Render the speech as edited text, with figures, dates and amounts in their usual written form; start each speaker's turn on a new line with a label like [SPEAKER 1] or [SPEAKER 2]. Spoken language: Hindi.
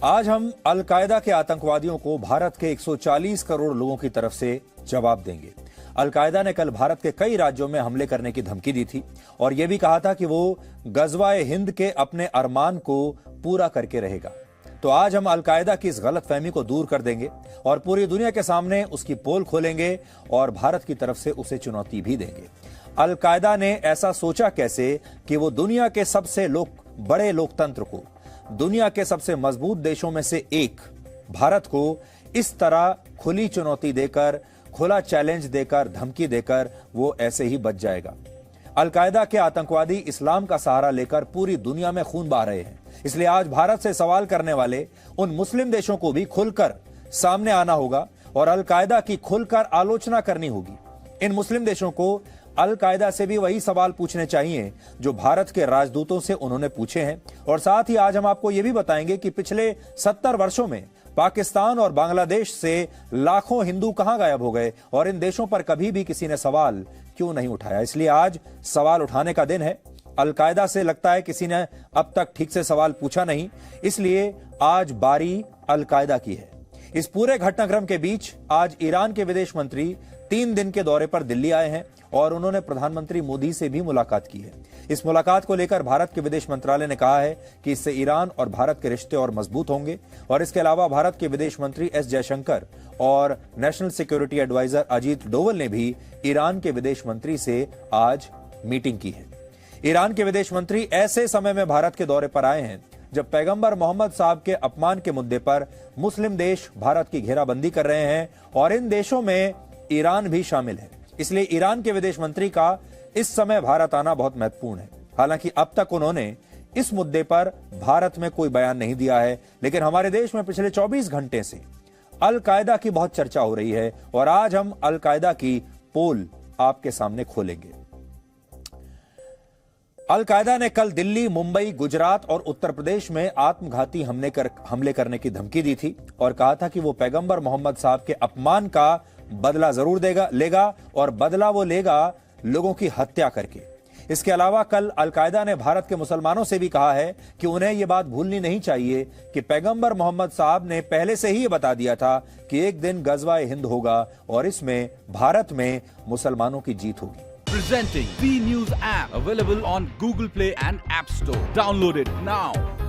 [SPEAKER 1] आज हम अल-कायदा के आतंकवादियों को भारत के 140 करोड़ लोगों की तरफ से जवाब देंगे। अल-कायदा ने कल भारत के कई राज्यों में हमले करने की धमकी दी थी और यह भी कहा था कि वो गजवाए हिंद के अपने अरमान को पूरा करके रहेगा। तो आज हम अल-कायदा की इस गलतफहमी को दूर कर देंगे और पूरी दुनिया के सामने उसकी पोल खोलेंगे और भारत की तरफ से उसे चुनौती भी देंगे। अल-कायदा ने ऐसा सोचा कैसे कि वो दुनिया के सबसे बड़े लोकतंत्र को, दुनिया के सबसे मजबूत देशों में से एक भारत को इस तरह खुली चुनौती देकर, खुला चैलेंज देकर, धमकी देकर वो ऐसे ही बच जाएगा। अल-कायदा के आतंकवादी इस्लाम का सहारा लेकर पूरी दुनिया में खून बहा रहे हैं। इसलिए आज भारत से सवाल करने वाले उन मुस्लिम देशों को भी खुलकर सामने आना होगा और अल-कायदा की खुलकर आलोचना करनी होगी। इन मुस्लिम देशों को अल-कायदा से भी वही सवाल पूछने चाहिए जो भारत के राजदूतों से उन्होंने पूछे हैं। और साथ ही आज हम आपको यह भी बताएंगे कि पिछले 70 वर्षों में पाकिस्तान और बांग्लादेश से लाखों हिंदू कहां गायब हो गए और इन देशों पर कभी भी किसी ने सवाल क्यों नहीं उठाया। इसलिए आज सवाल उठाने का दिन है। अल-कायदा से लगता है किसी ने अब तक ठीक से सवाल पूछा नहीं, इसलिए आज बारी अल-कायदा की है। इस पूरे घटनाक्रम के बीच आज ईरान के विदेश मंत्री 3 दिन के दौरे पर दिल्ली आए हैं और उन्होंने प्रधानमंत्री मोदी से भी मुलाकात की है। इस मुलाकात को लेकर भारत के विदेश मंत्रालय ने कहा है कि इससे ईरान और भारत के रिश्ते और मजबूत होंगे। और इसके अलावा भारत के विदेश मंत्री एस जयशंकर और national security adviser Ajit Doval ने भी ईरान के विदेश मंत्री से आज मीटिंग की है। ईरान के विदेश मंत्री ऐसे समय में भारत के दौरे पर आए हैं जब पैगंबर मोहम्मद साहब के अपमान के मुद्दे पर मुस्लिम देश भारत की घेराबंदी कर रहे हैं और इन देशों में ईरान भी शामिल है। इसलिए ईरान के विदेश मंत्री का इस समय भारत आना बहुत महत्वपूर्ण है। हालांकि अब तक उन्होंने इस मुद्दे पर भारत में कोई बयान नहीं दिया है, लेकिन हमारे देश में पिछले 24 घंटे से अल-कायदा की बहुत चर्चा हो रही है और आज हम अल-कायदा की पोल आपके सामने खोलेंगे। अल-कायदा ने कल दिल्ली, मुंबई, गुजरात और उत्तर प्रदेश में आत्मघाती हमले करने की धमकी दी थी और कहा था कि वो पैगंबर मोहम्मद साहब के अपमान का बदला जरूर लेगा और बदला वो लेगा लोगों की हत्या करके। इसके अलावा कल अल-कायदा ने भारत के मुसलमानों से भी कहा है कि उन्हें यह बात भूलनी नहीं चाहिए कि पैगंबर मोहम्मद साहब ने पहले से ही ये बता दिया था कि एक दिन गजवाए हिंद होगा और इसमें भारत में मुसलमानों की जीत होगी।
[SPEAKER 2] Presenting B News app available on Google Play and App Store. Download it now.